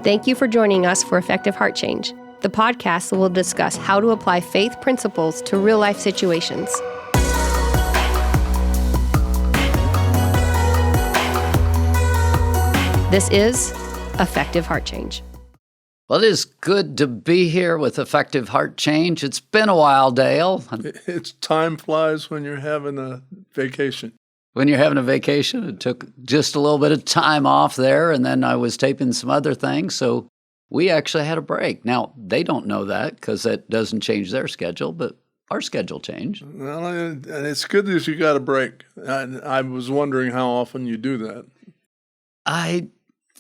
Thank you for joining us for Effective Heart Change. The podcast will discuss how to apply faith principles to real-life situations. This is Effective Heart Change. Well, it is good to be here with Effective Heart Change. It's been a while, Dale. It's time flies when you're having a vacation. When you're having a vacation, it took just a little bit of time off there, and then I was taping some other things, so we actually had a break. Now, they don't know that because that doesn't change their schedule, but our schedule changed. Well, and it's good that you got a break. I was wondering how often you do that.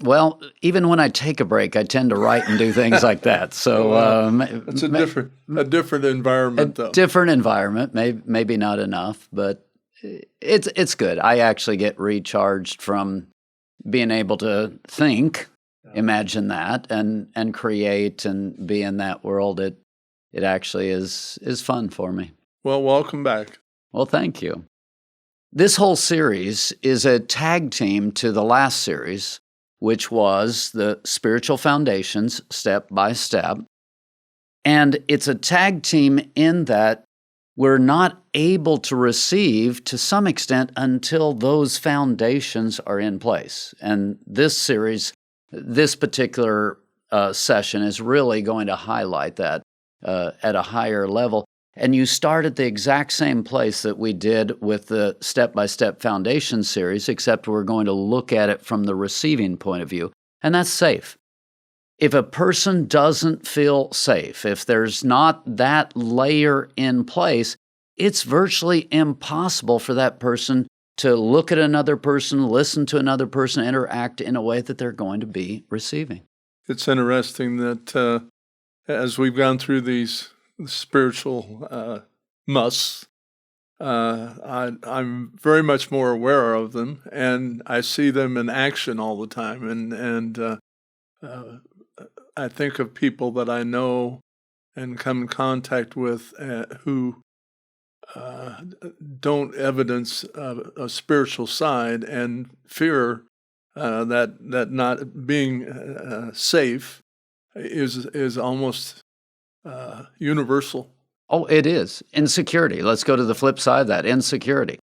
Well, even when I take a break, I tend to write and do things like that. So it's a different environment, though. Different environment, maybe not enough, but it's good. I actually get recharged from being able to think, imagine that, and create and be in that world. It actually is fun for me. Well, welcome back. Well, thank you. This whole series is a tag team to the last series, which was the Spiritual Foundations, Step by Step. And it's a tag team in that we're not able to receive to some extent until those foundations are in place. And this series, this particular session is really going to highlight that at a higher level. And you start at the exact same place that we did with the Step-by-Step Foundation series, except we're going to look at it from the receiving point of view, and that's safe. If a person doesn't feel safe, if there's not that layer in place, it's virtually impossible for that person to look at another person, listen to another person, interact in a way that they're going to be receiving. It's interesting that as we've gone through these spiritual musts, I'm very much more aware of them, and I see them in action all the time. And I think of people that I know and come in contact with who don't evidence a spiritual side and fear that not being safe is almost universal. Oh, it is. Insecurity. Let's go to the flip side of that. Insecurity.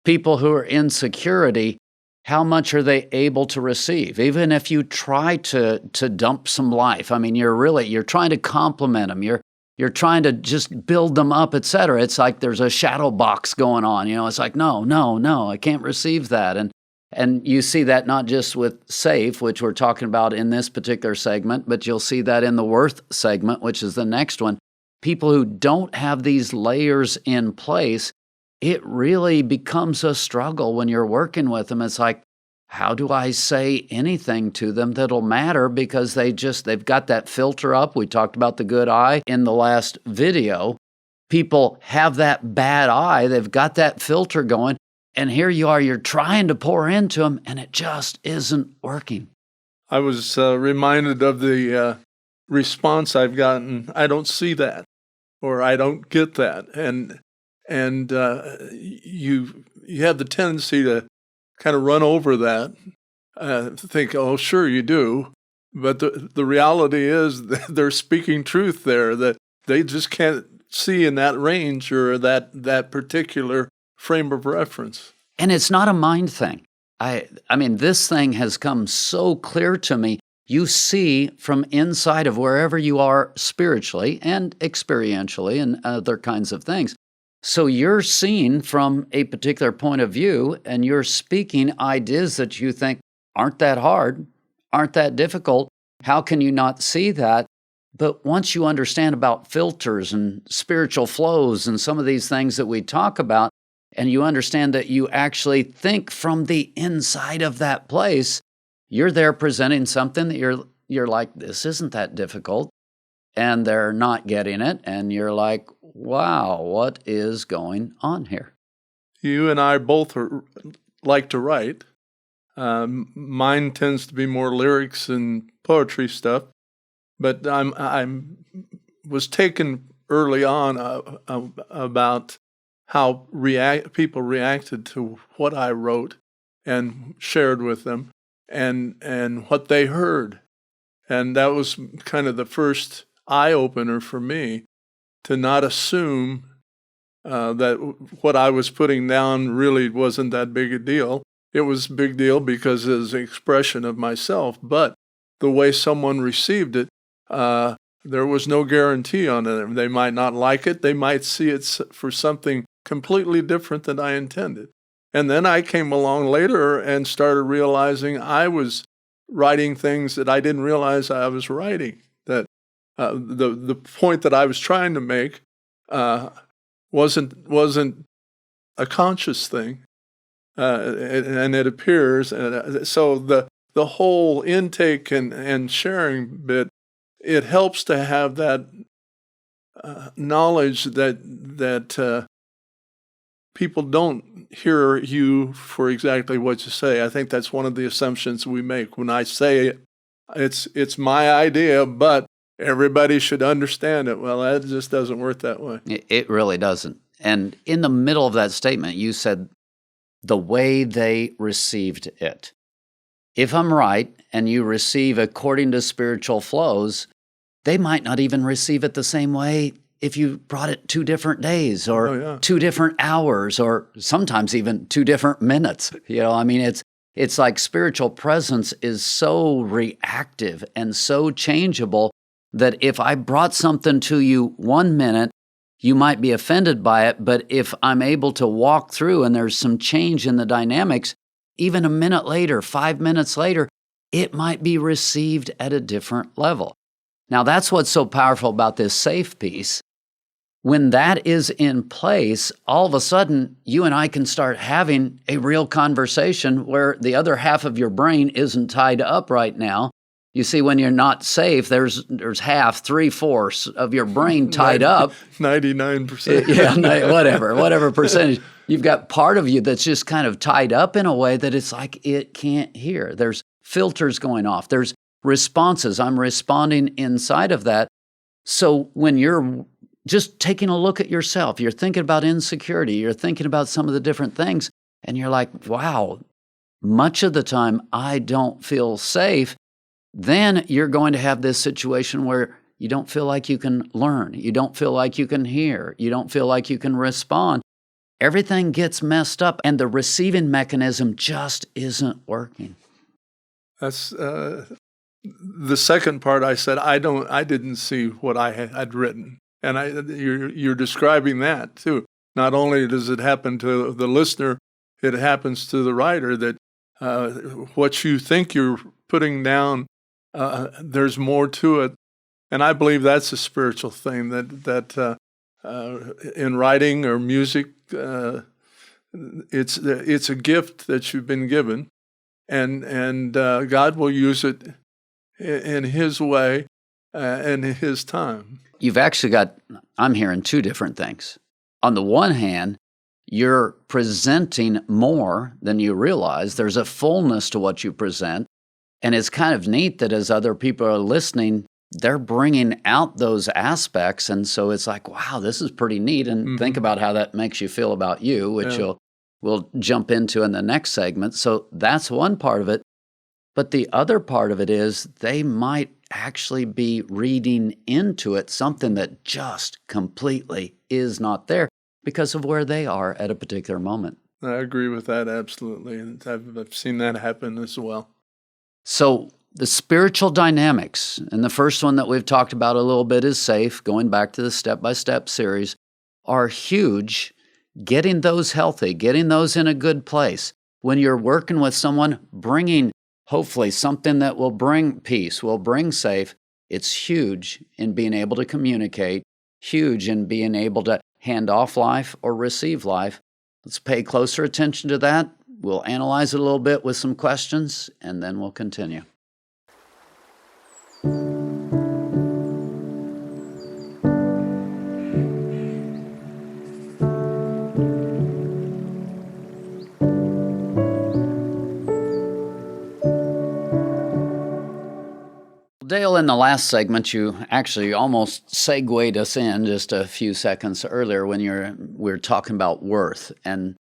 People who are insecurity, how much are they able to receive? Even if you try to dump some life, I mean, you're trying to compliment them. You're trying to just build them up, et cetera. It's like there's a shadow box going on. It's like, no, I can't receive that. And you see that not just with safe, which we're talking about in this particular segment, but you'll see that in the worth segment, which is the next one. People who don't have these layers in place, it really becomes a struggle when you're working with them. It's like, how do I say anything to them that'll matter? Because they've got that filter up. We talked about the good eye in the last video. People have that bad eye. They've got that filter going. And here you are, you're trying to pour into them, and it just isn't working. I was reminded of the response I've gotten, I don't see that, or I don't get that. And you have the tendency to kind of run over that, think, oh, sure you do. But the reality is that they're speaking truth there, that they just can't see in that range or that particular frame of reference. And it's not a mind thing. I mean, this thing has come so clear to me. You see from inside of wherever you are spiritually and experientially and other kinds of things. So you're seeing from a particular point of view, and you're speaking ideas that you think aren't that hard, aren't that difficult. How can you not see that? But once you understand about filters and spiritual flows and some of these things that we talk about, and you understand that you actually think from the inside of that place, you're there presenting something that you're like, this isn't that difficult, and they're not getting it, and you're like, wow, what is going on here? You and I both like to write. Mine tends to be more lyrics and poetry stuff, but I was taken early on about how people reacted to what I wrote and shared with them, and what they heard. And that was kind of the first eye-opener for me, to not assume that what I was putting down really wasn't that big a deal. It was a big deal because it was an expression of myself, but the way someone received it, there was no guarantee on it. They might not like it. They might see it for something completely different than I intended. And then I came along later and started realizing I was writing things that I didn't realize I was writing. That the point that I was trying to make wasn't a conscious thing, and it appears. So the whole intake and sharing bit, it helps to have that knowledge that people don't hear you for exactly what you say. I think that's one of the assumptions we make. When I say it's my idea, but everybody should understand it. Well, that just doesn't work that way. It really doesn't. And in the middle of that statement, you said the way they received it. If I'm right, and you receive according to spiritual flows, they might not even receive it the same way if you brought it 2 different days or 2 different hours or sometimes even 2 different minutes. I mean, it's like spiritual presence is so reactive and so changeable that if I brought something to you 1 minute, you might be offended by it, but if I'm able to walk through and there's some change in the dynamics, even a minute later, 5 minutes later, it might be received at a different level. Now, that's what's so powerful about this safe piece. When that is in place, all of a sudden, you and I can start having a real conversation where the other half of your brain isn't tied up right now. You see, when you're not safe, there's half, 3/4 of your brain tied up. 99%. Yeah, whatever percentage. You've got part of you that's just kind of tied up in a way that it's like it can't hear. There's filters going off. There's responses. I'm responding inside of that. So when you're just taking a look at yourself, you're thinking about insecurity, you're thinking about some of the different things, and you're like, wow, much of the time I don't feel safe. Then you're going to have this situation where you don't feel like you can learn. You don't feel like you can hear. You don't feel like you can respond. Everything gets messed up, and the receiving mechanism just isn't working. That's the second part. I said I didn't see what I had written, and you're describing that too. Not only does it happen to the listener, it happens to the writer. That what you think you're putting down, there's more to it, and I believe that's a spiritual thing. That in writing or music, it's a gift that you've been given, and God will use it in His way and in His time. You've actually got, I'm hearing 2 different things. On the one hand, you're presenting more than you realize. There's a fullness to what you present. And it's kind of neat that as other people are listening, they're bringing out those aspects. And so it's like, wow, this is pretty neat. And think about how that makes you feel about you, which we'll jump into in the next segment. So that's one part of it. But the other part of it is they might actually be reading into it something that just completely is not there because of where they are at a particular moment. I agree with that, absolutely. And I've seen that happen as well. So the spiritual dynamics, and the first one that we've talked about a little bit is safe, going back to the step-by-step series, are huge. Getting those healthy, getting those in a good place. When you're working with someone, bringing hopefully something that will bring peace, will bring safe, it's huge in being able to communicate, huge in being able to hand off life or receive life. Let's pay closer attention to that. We'll analyze it a little bit with some questions, and then we'll continue. Dale, in the last segment, you actually almost segued us in just a few seconds earlier when we're talking about worth, and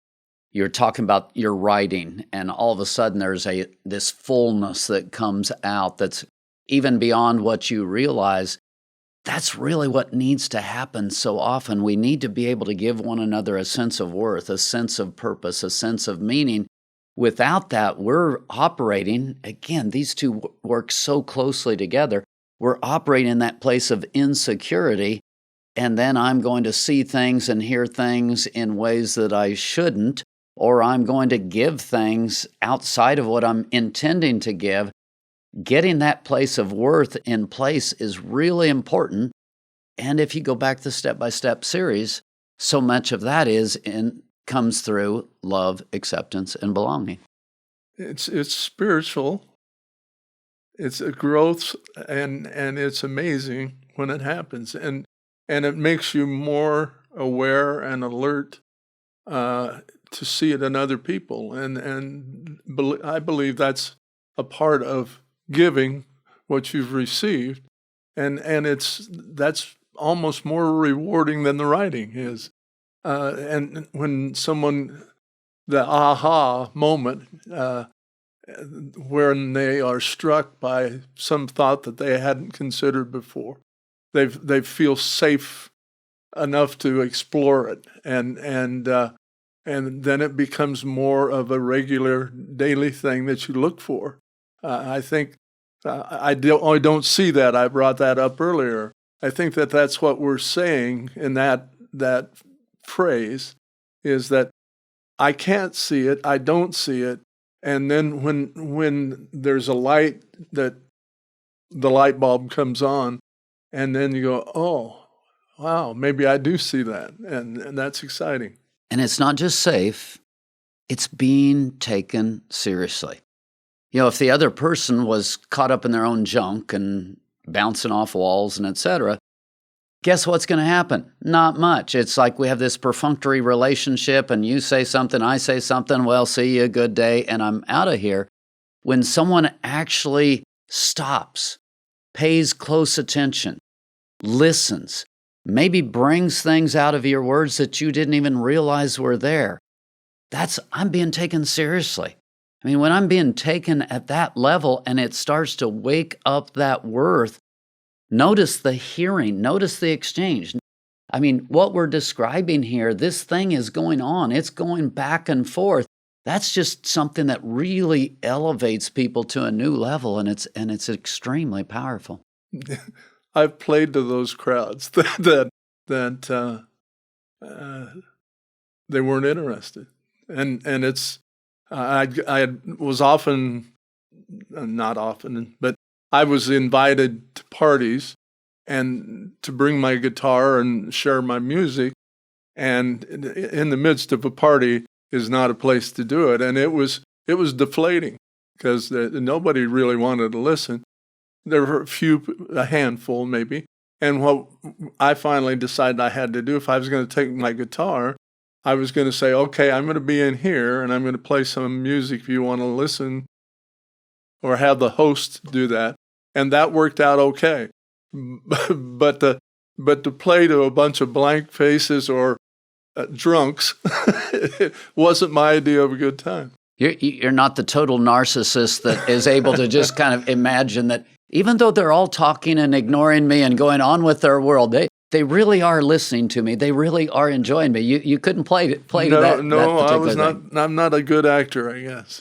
you're talking about your writing, and all of a sudden there's this fullness that comes out that's even beyond what you realize. That's really what needs to happen so often. We need to be able to give one another a sense of worth, a sense of purpose, a sense of meaning. Without that, we're operating, again, these two work so closely together. We're operating in that place of insecurity, and then I'm going to see things and hear things in ways that I shouldn't, or I'm going to give things outside of what I'm intending to give. Getting that place of worth in place is really important. And if you go back to the step-by-step series, so much of that comes through love, acceptance, and belonging. It's spiritual. It's a growth, and it's amazing when it happens. And it makes you more aware and alert to see it in other people. And I believe that's a part of giving what you've received, and that's almost more rewarding than the writing is. And when the aha moment, when they are struck by some thought that they hadn't considered before, they feel safe enough to explore it, and then it becomes more of a regular daily thing that you look for. I think I don't see that. I brought that up earlier. I think that's what we're saying in that phrase, is that I can't see it, I don't see it, and then when there's a light, that the light bulb comes on, and then you go, oh, wow, maybe I do see that, and that's exciting. And it's not just safe, it's being taken seriously. If the other person was caught up in their own junk and bouncing off walls and etc., guess what's going to happen? Not much. It's like we have this perfunctory relationship, and you say something, I say something, well, see you, good day, and I'm out of here. When someone actually stops, pays close attention, listens, maybe brings things out of your words that you didn't even realize were there, I'm being taken seriously. I mean, when I'm being taken at that level and it starts to wake up that worth, notice the hearing, notice the exchange. I mean, what we're describing here, this thing is going on. It's going back and forth. That's just something that really elevates people to a new level, and it's extremely powerful. I've played to those crowds that they weren't interested, and it's I was often, not often, but I was invited to parties and to bring my guitar and share my music, and in the midst of a party is not a place to do it, and it was deflating because nobody really wanted to listen. There were a handful maybe, and what I finally decided I had to do, if I was going to take my guitar, I was going to say, okay, I'm going to be in here and I'm going to play some music if you want to listen, or have the host do that. And that worked out okay. But to play to a bunch of blank faces or drunks wasn't my idea of a good time. You're not the total narcissist that is able to just kind of imagine that even though they're all talking and ignoring me and going on with their world, they really are listening to me. They really are enjoying me. You couldn't play to that. No, that I was thing. not. I'm not a good actor, I guess.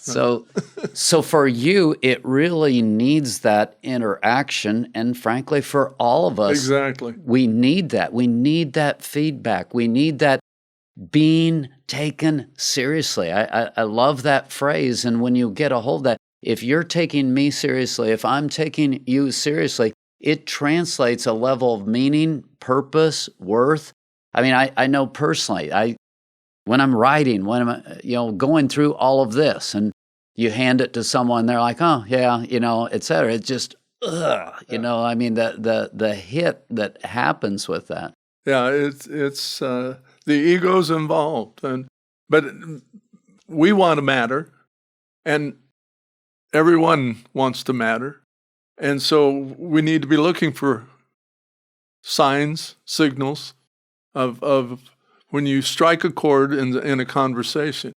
So for you, it really needs that interaction, and frankly, for all of us, exactly, we need that. We need that feedback. We need that being taken seriously. I love that phrase, and when you get a hold of that, if you're taking me seriously, if I'm taking you seriously, it translates a level of meaning, purpose, worth. I mean, I know personally, when I'm writing, when I'm going through all of this, and you hand it to someone, they're like, oh yeah, et cetera. It just, I mean, the hit that happens with that. Yeah, it's the ego's involved, but we want to matter, and everyone wants to matter. And so we need to be looking for signs, signals of when you strike a chord in a conversation.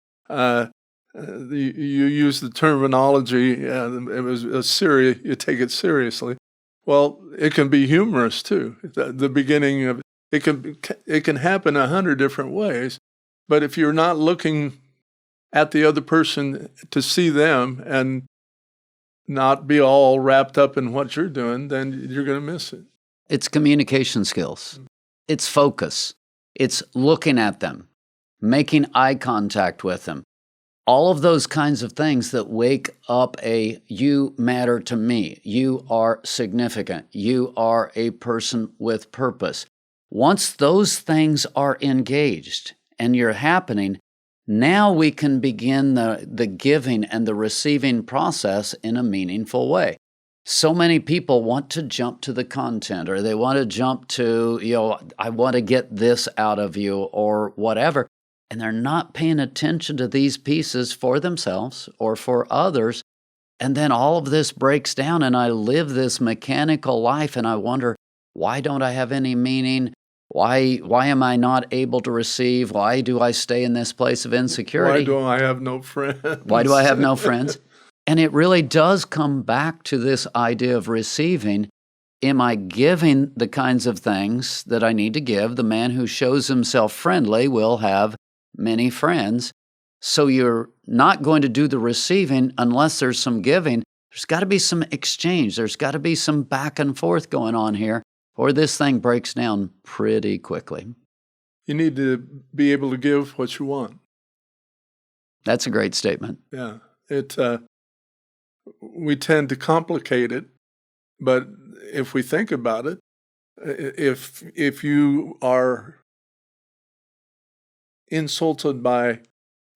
You use the terminology, it was you take it seriously. Well, it can be humorous too. The beginning of it can happen 100 different ways. But if you're not looking at the other person to see them and not be all wrapped up in what you're doing, then you're going to miss it. It's communication skills. It's focus. It's looking at them, making eye contact with them. All of those kinds of things that wake up you matter to me. You are significant. You are a person with purpose. Once those things are engaged and you're happening, now we can begin the giving and the receiving process in a meaningful way. So many people want to jump to the content, or they want to jump to, I want to get this out of you or whatever. And they're not paying attention to these pieces for themselves or for others. And then all of this breaks down and I live this mechanical life and I wonder, why don't I have any meaning? Why am I not able to receive? Why do I stay in this place of insecurity? Why do I have no friends? Why do I have no friends? And it really does come back to this idea of receiving. Am I giving the kinds of things that I need to give? The man who shows himself friendly will have many friends. So you're not going to do the receiving unless there's some giving. There's got to be some exchange. There's got to be some back and forth going on here, or this thing breaks down pretty quickly. You need to be able to give what you want. That's a great statement. Yeah. We tend to complicate it, but if we think about it, if you are insulted by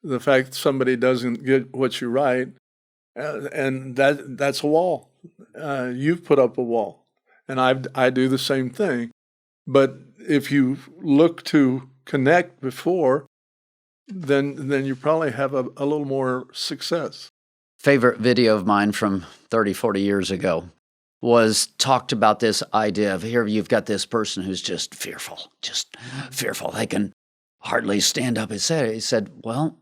the fact that somebody doesn't get what you write, and that's a wall. You've put up a wall, and I do the same thing. But if you look to connect before, then you probably have a little more success. Favorite video of mine from 30, 40 years ago was talked about this idea of here you've got this person who's just fearful. They can hardly stand up. He said, well,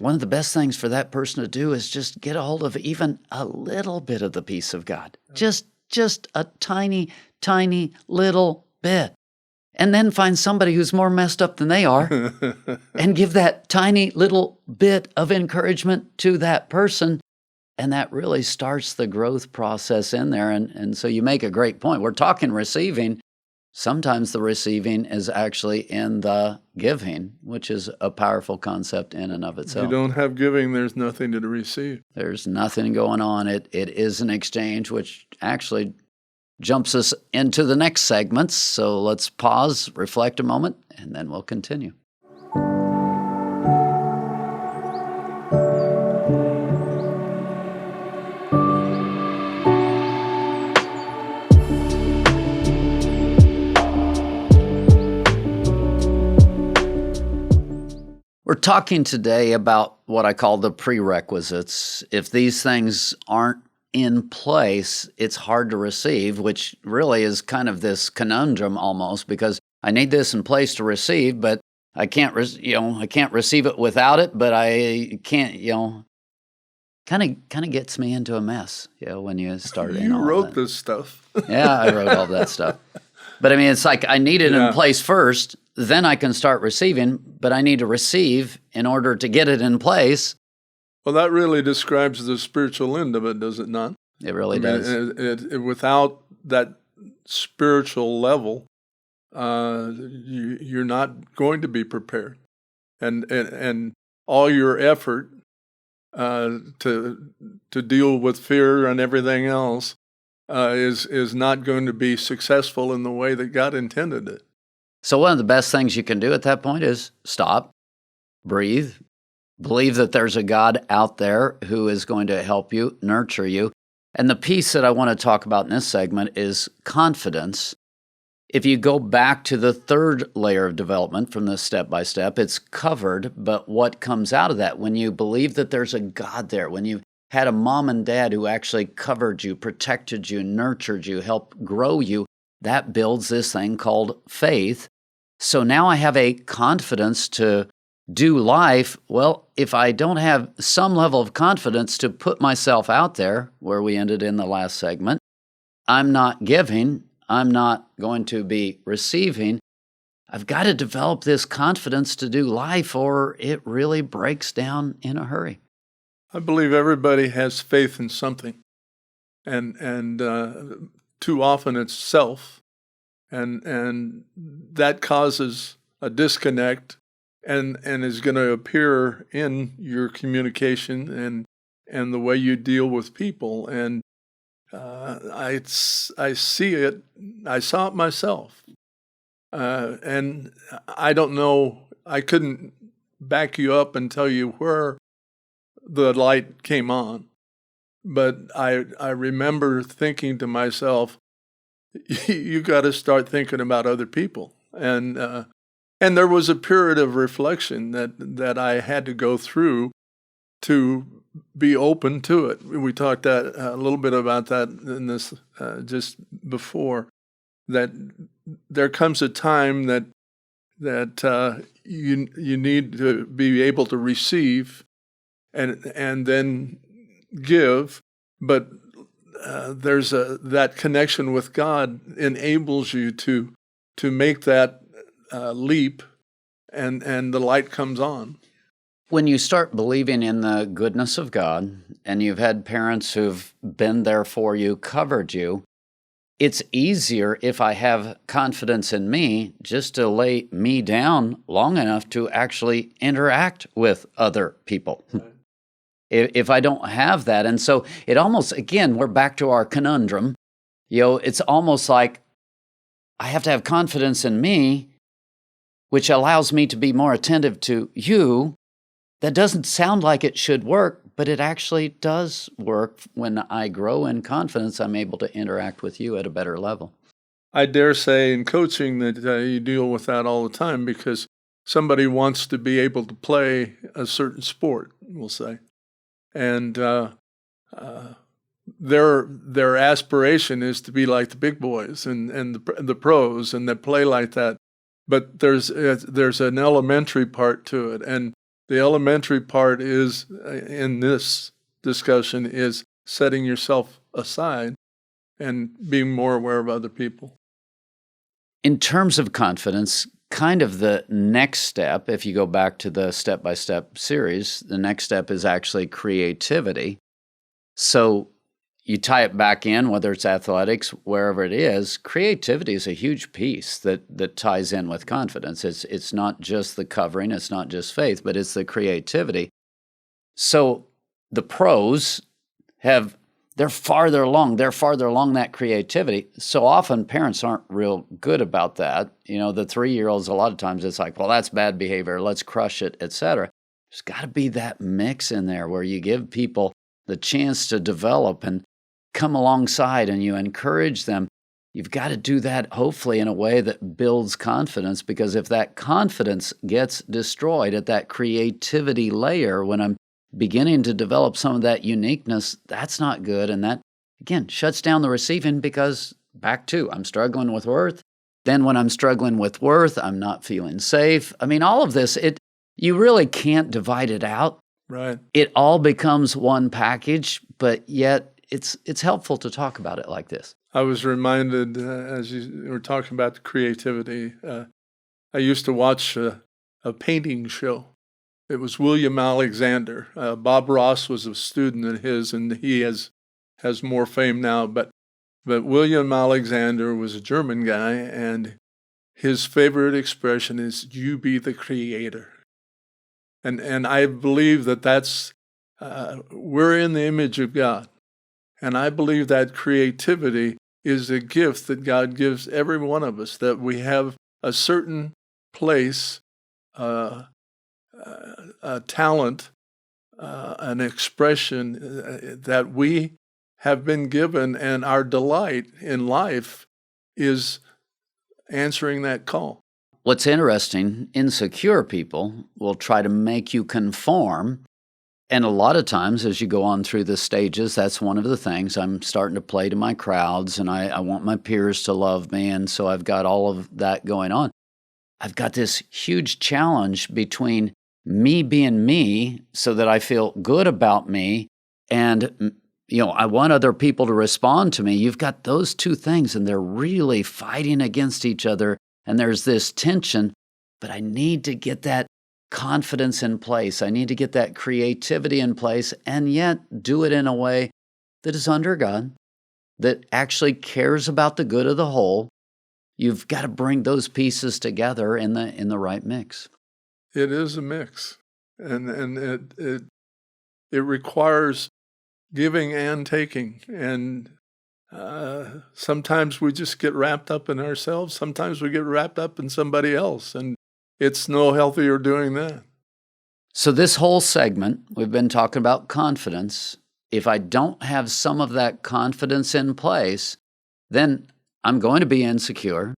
one of the best things for that person to do is just get a hold of even a little bit of the peace of God. Just a tiny, tiny little bit. And then find somebody who's more messed up than they are and give that tiny little bit of encouragement to that person. And that really starts the growth process in there. And so you make a great point. We're talking receiving. Sometimes the receiving is actually in the giving, which is a powerful concept in and of itself. If you don't have giving, there's nothing to receive. There's nothing going on. It is an exchange, which actually jumps us into the next segments. So let's pause, reflect a moment, and then we'll continue. We're talking today about what I call the prerequisites. If these things aren't in place, it's hard to receive, which really is kind of this conundrum almost, because I need this in place to receive, but I can't receive it without it, but I can't, kind of gets me into a mess, when you start in all You wrote that. this stuff. Yeah, I wrote all that stuff. But I mean, it's like I need it in place first, then I can start receiving, but I need to receive in order to get it in place. Well, that really describes the spiritual end of it, does it not? It really does. Without that spiritual level, you're not going to be prepared. And all your effort to deal with fear and everything else is not going to be successful in the way that God intended it. So one of the best things you can do at that point is stop, breathe, believe that there's a God out there who is going to help you, nurture you. And the piece that I want to talk about in this segment is confidence. If you go back to the third layer of development from the step-by-step, it's covered, but what comes out of that? When you believe that there's a God there, when you had a mom and dad who actually covered you, protected you, nurtured you, helped grow you, that builds this thing called faith. So now I have a confidence to do life, well, if I don't have some level of confidence to put myself out there, where we ended in the last segment, I'm not giving, I'm not going to be receiving. I've got to develop this confidence to do life, or it really breaks down in a hurry. I believe everybody has faith in something, and too often it's self, and that causes a disconnect, and is going to appear in your communication and the way you deal with people. And I see it. I saw it myself, and I don't know. I couldn't back you up and tell you where the light came on, but I remember thinking to myself, you got to start thinking about other people. And there was a period of reflection that I had to go through to be open to it. We talked a little bit about that in this just before, that there comes a time that you need to be able to receive and then give, but there's that connection with God enables you to make that leap, and the light comes on. When you start believing in the goodness of God, and you've had parents who've been there for you, covered you, it's easier if I have confidence in me just to lay me down long enough to actually interact with other people. Right. If I don't have that. And so it almost, again, we're back to our conundrum. It's almost like I have to have confidence in me, which allows me to be more attentive to you. That doesn't sound like it should work, but it actually does work. When I grow in confidence, I'm able to interact with you at a better level. I dare say in coaching that you deal with that all the time, because somebody wants to be able to play a certain sport, we'll say. And their aspiration is to be like the big boys and the pros, and that play like that. But there's an elementary part to it, and the elementary part is in this discussion is setting yourself aside and being more aware of other people. In terms of confidence, kind of the next step, if you go back to the step-by-step series, the next step is actually creativity. So you tie it back in, whether it's athletics, wherever it is, creativity is a huge piece that ties in with confidence. It's not just the covering, it's not just faith, but it's the creativity. So the pros they're farther along that creativity. So often parents aren't real good about that. The 3-year-olds, a lot of times it's like, well, that's bad behavior, let's crush it, etc. There's got to be that mix in there where you give people the chance to develop and come alongside, and you encourage them. You've got to do that hopefully in a way that builds confidence, because if that confidence gets destroyed at that creativity layer, when I'm beginning to develop some of that uniqueness, that's not good. And that, again, shuts down the receiving, because back to, I'm struggling with worth. Then when I'm struggling with worth, I'm not feeling safe. I mean, all of this, you really can't divide it out. Right. It all becomes one package, but yet it's helpful to talk about it like this. I was reminded, as you were talking about the creativity, I used to watch a painting show. It was William Alexander. Bob Ross was a student of his, and he has more fame now. But William Alexander was a German guy, and his favorite expression is, "You be the creator." And I believe that's we're in the image of God. And I believe that creativity is a gift that God gives every one of us, that we have a certain place, a talent, an expression that we have been given, and our delight in life is answering that call. What's interesting, insecure people will try to make you conform. And a lot of times, as you go on through the stages, that's one of the things. I'm starting to play to my crowds, and I want my peers to love me, and so I've got all of that going on. I've got this huge challenge between me being me so that I feel good about me, and I want other people to respond to me. You've got those two things, and they're really fighting against each other, and there's this tension, but I need to get that confidence in place. I need to get that creativity in place, and yet do it in a way that is under God, that actually cares about the good of the whole. You've got to bring those pieces together in the right mix. It is a mix, and it requires giving and taking, and sometimes we just get wrapped up in ourselves. Sometimes we get wrapped up in somebody else, and it's no healthier doing that. So this whole segment, we've been talking about confidence. If I don't have some of that confidence in place, then I'm going to be insecure.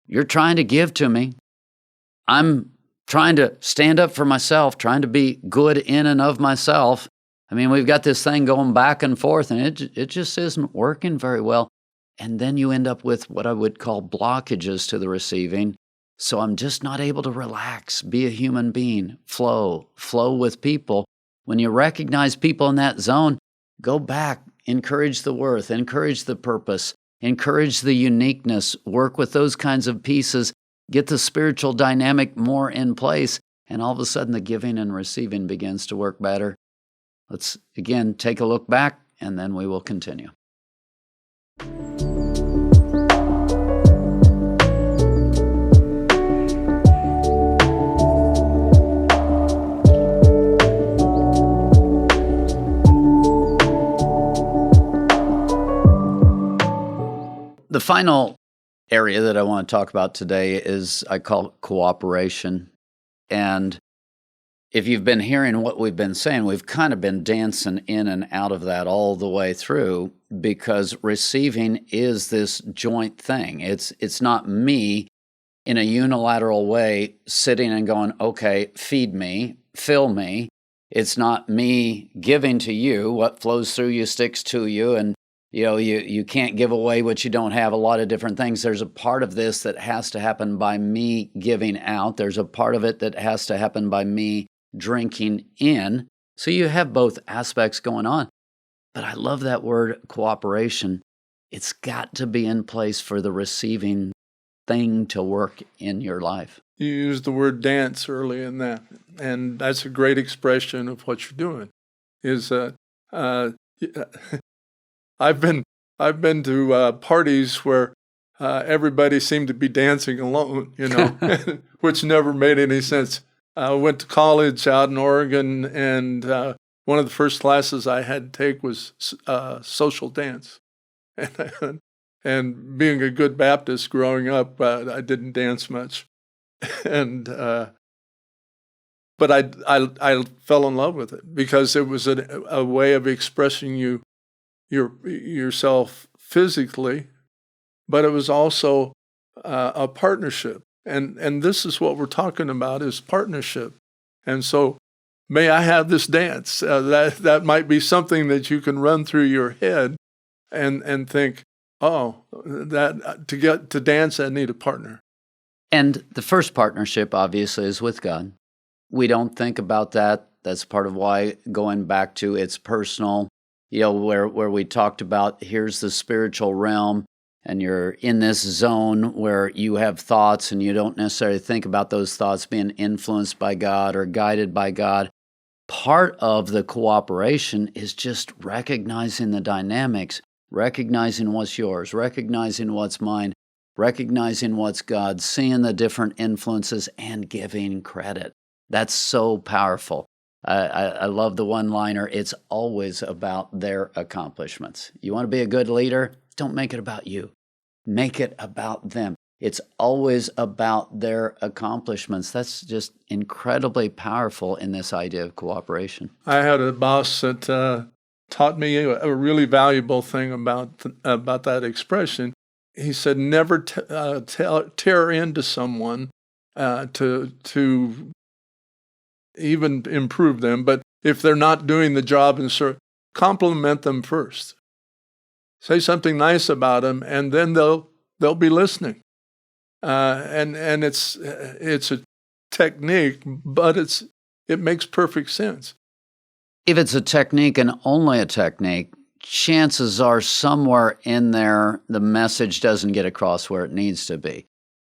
You're trying to give to me. I'm trying to stand up for myself, trying to be good in and of myself. I mean, we've got this thing going back and forth, and it just isn't working very well. And then you end up with what I would call blockages to the receiving. So I'm just not able to relax, be a human being, flow with people. When you recognize people in that zone, go back, encourage the worth, encourage the purpose, encourage the uniqueness, work with those kinds of pieces, get the spiritual dynamic more in place, and all of a sudden the giving and receiving begins to work better. Let's, again, take a look back, and then we will continue. The final area that I want to talk about today is, I call it cooperation. And if you've been hearing what we've been saying, we've kind of been dancing in and out of that all the way through, because receiving is this joint thing. It's not me in a unilateral way sitting and going, okay, feed me, fill me. It's not me giving to you. What flows through you sticks to you, and you can't give away what you don't have, a lot of different things. There's a part of this that has to happen by me giving out. There's a part of it that has to happen by me drinking in. So you have both aspects going on. But I love that word cooperation. It's got to be in place for the receiving thing to work in your life. You used the word dance early in that, and that's a great expression of what you're doing. I've been to parties where everybody seemed to be dancing alone, which never made any sense. I went to college out in Oregon, and one of the first classes I had to take was social dance. And being a good Baptist growing up, I didn't dance much, but I fell in love with it because it was a way of expressing yourself physically, but it was also a partnership. And this is what we're talking about, is partnership. And so may I have this dance? That might be something that you can run through your head and think, that to get to dance, I need a partner. And the first partnership, obviously, is with God. We don't think about that. That's part of why, going back to it's personal, where we talked about, here's the spiritual realm, and you're in this zone where you have thoughts and you don't necessarily think about those thoughts being influenced by God or guided by God. Part of the cooperation is just recognizing the dynamics, recognizing what's yours, recognizing what's mine, recognizing what's God's, seeing the different influences, and giving credit. That's so powerful. I love the one-liner, it's always about their accomplishments. You want to be a good leader? Don't make it about you. Make it about them. It's always about their accomplishments. That's just incredibly powerful in this idea of cooperation. I had a boss that taught me a really valuable thing about that expression. He said, never tear into someone to even improve them, but if they're not doing the job, compliment them first. Say something nice about them, and then they'll be listening. And it's a technique, but it makes perfect sense. If it's a technique and only a technique, chances are somewhere in there the message doesn't get across where it needs to be.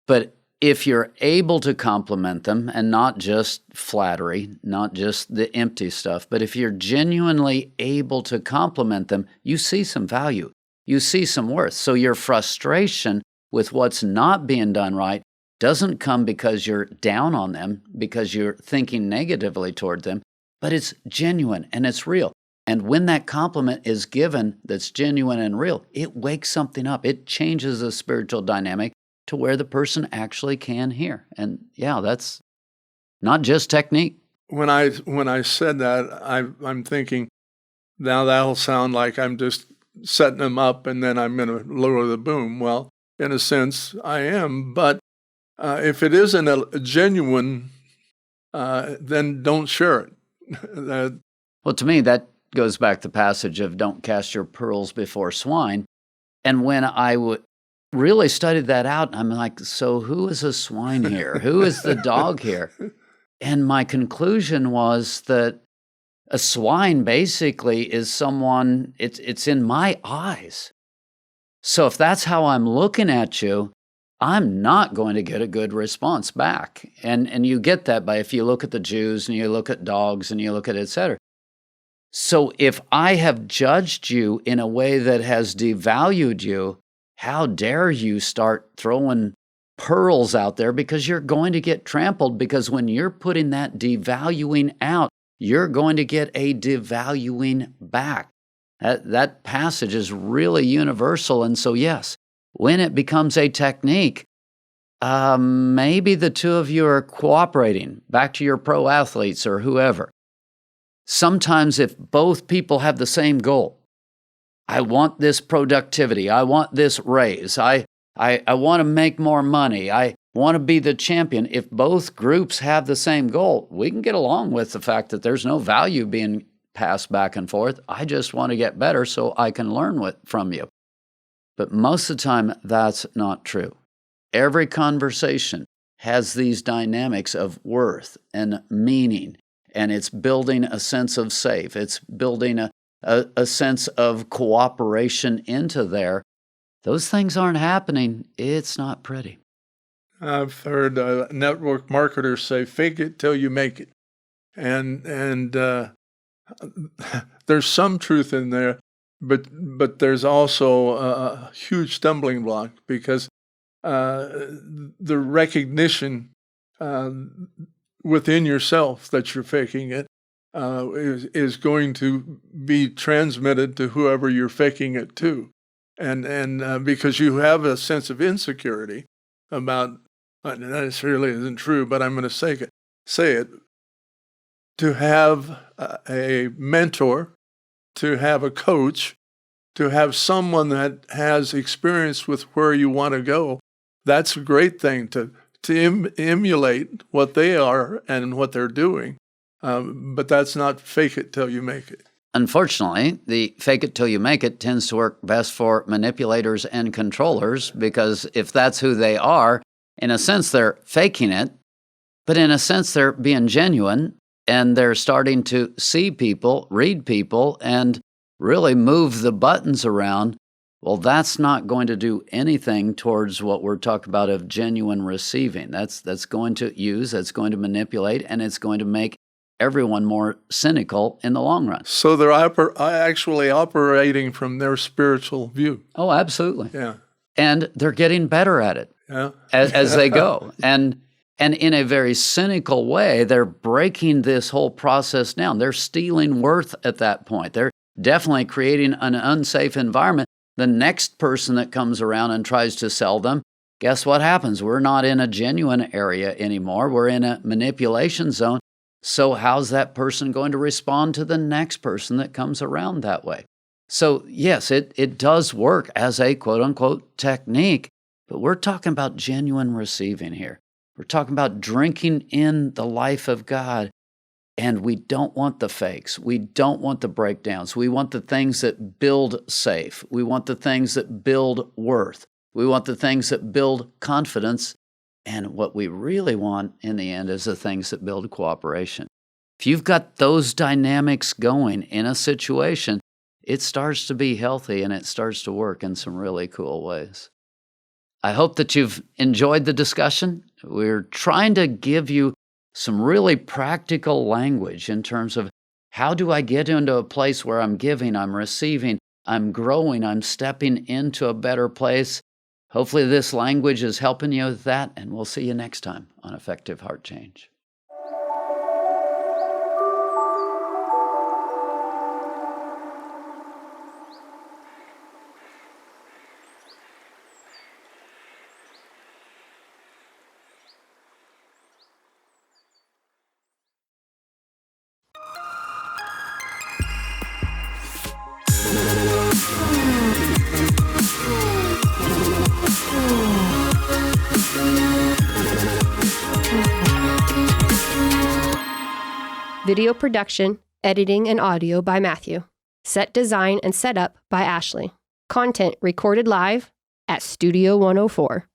But if you're able to complement them, and not just flattery, not just the empty stuff, but if you're genuinely able to complement them, you see some value. You see some worth. So your frustration with what's not being done right doesn't come because you're down on them, because you're thinking negatively toward them, but it's genuine and it's real. And when that compliment is given that's genuine and real, it wakes something up. It changes the spiritual dynamic to where the person actually can hear. And yeah, that's not just technique. When I said that, I'm thinking, now that'll sound like I'm just setting them up and then I'm going to lower the boom. Well, in a sense, I am. But if it isn't a genuine, then don't share it. Well, to me, that goes back to the passage of don't cast your pearls before swine. And when I really studied that out, I'm like, so who is a swine here? Who is the dog here? And my conclusion was that a swine basically is someone, it's in my eyes. So if that's how I'm looking at you, I'm not going to get a good response back. And you get that by if you look at the Jews and you look at dogs and you look at et cetera. So if I have judged you in a way that has devalued you, how dare you start throwing pearls out there, because you're going to get trampled, because when you're putting that devaluing out, you're going to get a devaluing back. That passage is really universal. And so, yes, when it becomes a technique, maybe the two of you are cooperating, back to your pro athletes or whoever. Sometimes if both people have the same goal, I want this productivity, I want this raise, I want to make more money, I want to be the champion. If both groups have the same goal, we can get along with the fact that there's no value being passed back and forth. I just want to get better so I can learn from you. But most of the time, that's not true. Every conversation has these dynamics of worth and meaning, and it's building a sense of safe. It's building a sense of cooperation into there. Those things aren't happening. It's not pretty. I've heard network marketers say, fake it till you make it. And there's some truth in there, but there's also a huge stumbling block, because the recognition within yourself that you're faking it is going to be transmitted to whoever you're faking it to. And because you have a sense of insecurity about, this really isn't true, but I'm going to say it, to have a mentor, to have a coach, to have someone that has experience with where you want to go, that's a great thing to emulate what they are and what they're doing. But that's not fake it till you make it. Unfortunately, the fake it till you make it tends to work best for manipulators and controllers, because if that's who they are, in a sense they're faking it, but in a sense they're being genuine, and they're starting to see people, read people, and really move the buttons around. Well, that's not going to do anything towards what we're talking about of genuine receiving. That's going to manipulate, and it's going to make everyone more cynical in the long run. So they're actually operating from their spiritual view. Oh, absolutely. Yeah. And they're getting better at it as they go. And in a very cynical way, they're breaking this whole process down. They're stealing worth at that point. They're definitely creating an unsafe environment. The next person that comes around and tries to sell them, guess what happens? We're not in a genuine area anymore. We're in a manipulation zone. So how's that person going to respond to the next person that comes around that way? So yes, it does work as a quote-unquote technique, but we're talking about genuine receiving here. We're talking about drinking in the life of God, and we don't want the fakes. We don't want the breakdowns. We want the things that build safe. We want the things that build worth. We want the things that build confidence. And what we really want in the end is the things that build cooperation. If you've got those dynamics going in a situation, it starts to be healthy and it starts to work in some really cool ways. I hope that you've enjoyed the discussion. We're trying to give you some really practical language in terms of how do I get into a place where I'm giving, I'm receiving, I'm growing, I'm stepping into a better place. Hopefully this language is helping you with that, and we'll see you next time on Effective Heart Change. Video production, editing, and audio by Matthew. Set design and setup by Ashley. Content recorded live at Studio 104.